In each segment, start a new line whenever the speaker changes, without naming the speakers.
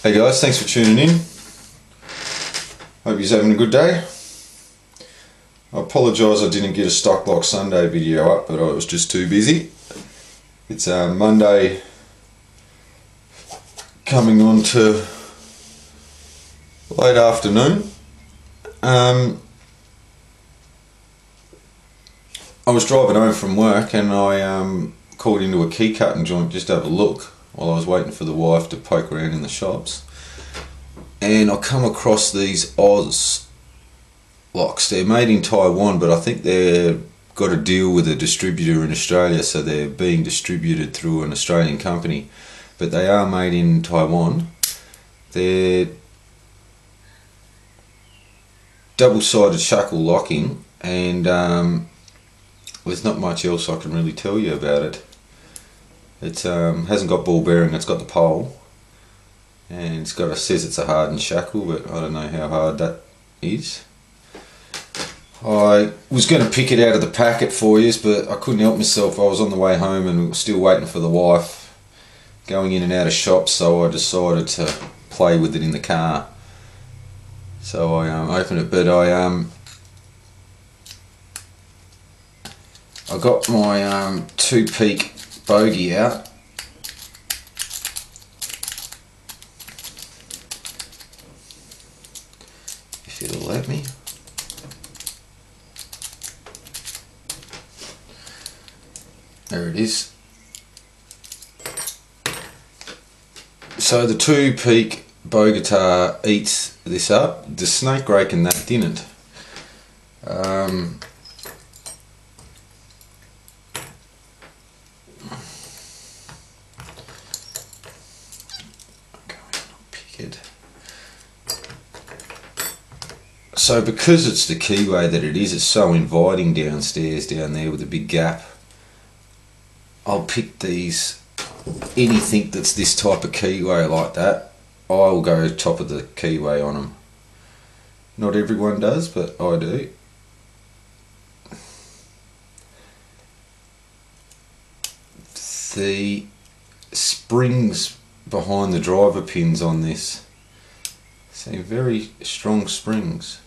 Hey guys, thanks for tuning in. Hope you're having a good day. I apologise I didn't get a Stock Lock Sunday video up, but I was just too busy. It's Monday coming on to late afternoon. I was driving home from work and I called into a key cutting joint just to have a look while I was waiting for the wife to poke around in the shops. And I come across these S.L.S locks. They're made in Taiwan, but I think they've got a deal with a distributor in Australia, so they're being distributed through an Australian company. But they are made in Taiwan. They're double-sided shackle locking, and there's not much else I can really tell you about it. It hasn't got ball bearing, it's got the pole, and it says it's a hardened shackle, but I don't know how hard that is. I was going to pick it out of the packet for you, but I couldn't help myself. I was on the way home and still waiting for the wife, going in and out of shops, so I decided to play with it in the car. So I opened it, but I got my two-peak bogey out. If it'll let me. There it is. So the two-peak bow guitar eats this up. The snake rake and that didn't. So because it's the keyway that it is, it's so inviting downstairs, down there with a big gap. I'll pick these, anything that's this type of keyway like that, I'll go top of the keyway on them. Not everyone does, but I do. The springs behind the driver pins on this seem very strong springs.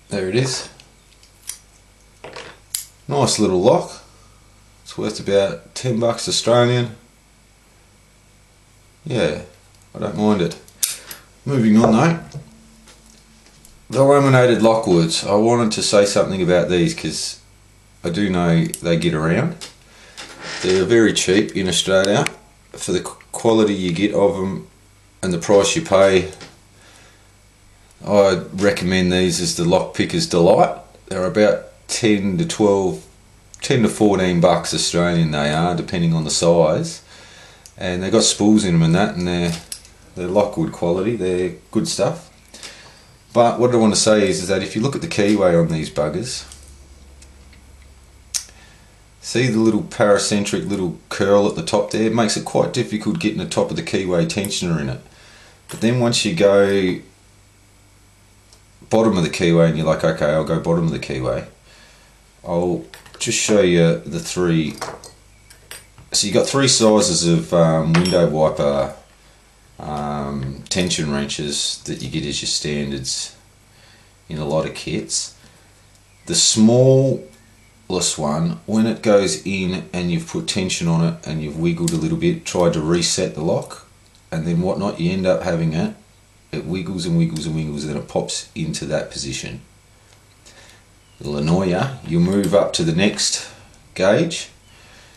There it is. Nice little lock. It's worth about $10 Australian. Yeah, I don't mind it. Moving on though. The laminated LOCKWOODs. I wanted to say something about these because I do know they get around. They're very cheap in Australia for the quality you get of them and the price you pay. I recommend these as the lock picker's delight. They're about 10 to 14 bucks Australian they are, depending on the size. And they've got spools in them and that, and they're LOCKWOOD quality, they're good stuff. But what I want to say is that if you look at the keyway on these buggers, see the little paracentric little curl at the top there? It makes it quite difficult getting the top of the keyway tensioner in it. But then once you go bottom of the keyway and you're like, okay, I'll go bottom of the keyway, I'll just show you the three. So you got three sizes of window wiper tension wrenches that you get as your standards in a lot of kits. The smallest one, when it goes in and you've put tension on it and you've wiggled a little bit, tried to reset the lock, and then whatnot, you end up having it wiggles and wiggles and wiggles, and then it pops into that position. It'll annoy you. You'll move up to the next gauge.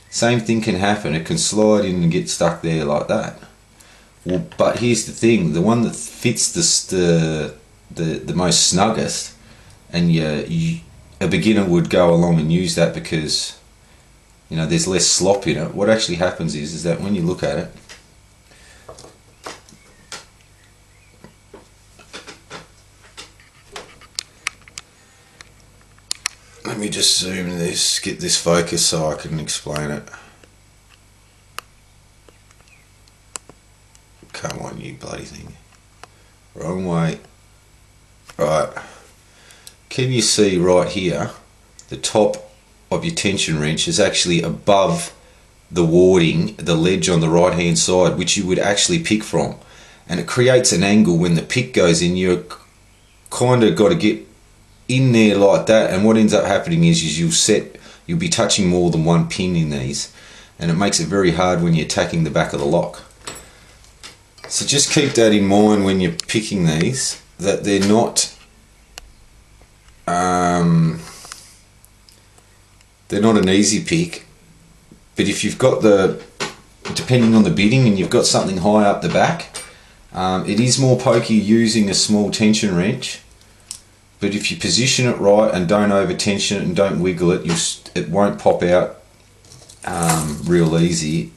Same thing can happen. It can slide in and get stuck there like that. Well, but here's the thing: the one that fits the most snuggest, and a beginner would go along and use that because you know there's less slop in it. What actually happens is that when you look at it, let me just zoom this, get this focus so I can explain it. Come on, you bloody thing. Wrong way. Right. can you see right here, the top of your tension wrench is actually above the warding, the ledge on the right hand side, which you would actually pick from, and it creates an angle when the pick goes in. You're kind of got to get in there like that, and what ends up happening is you'll be touching more than one pin in these, and it makes it very hard when you're attacking the back of the lock. So just keep that in mind when you're picking these, that they're not an easy pick. But if you've got depending on the bidding, and you've got something high up the back, it is more pokey using a small tension wrench. But if you position it right and don't over tension it and don't wiggle it, it won't pop out real easy,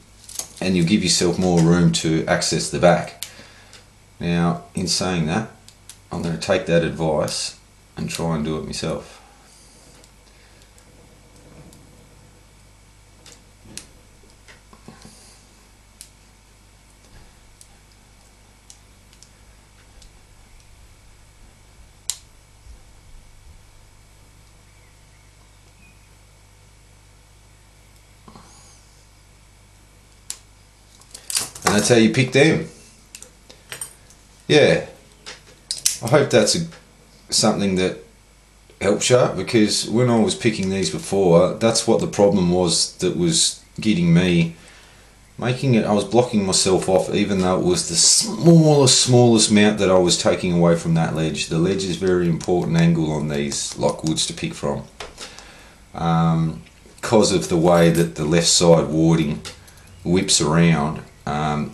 and you'll give yourself more room to access the back. Now, in saying that, I'm going to take that advice and try and do it myself. And that's how you pick them. Yeah, I hope that's something that helps you, because when I was picking these before, that's what the problem was that was getting me, making it, I was blocking myself off, even though it was the smallest mount that I was taking away from that ledge. The ledge is a very important angle on these Lockwoods to pick from, because of the way that the left side warding whips around.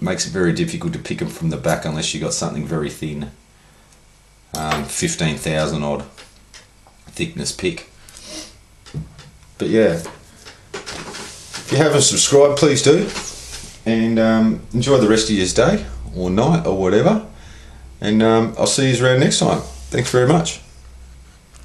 Makes it very difficult to pick them from the back unless you got something very thin, 15,000 odd thickness pick. But yeah, if you haven't subscribed, please do, and enjoy the rest of your day or night or whatever, and I'll see you around next time. Thanks very much.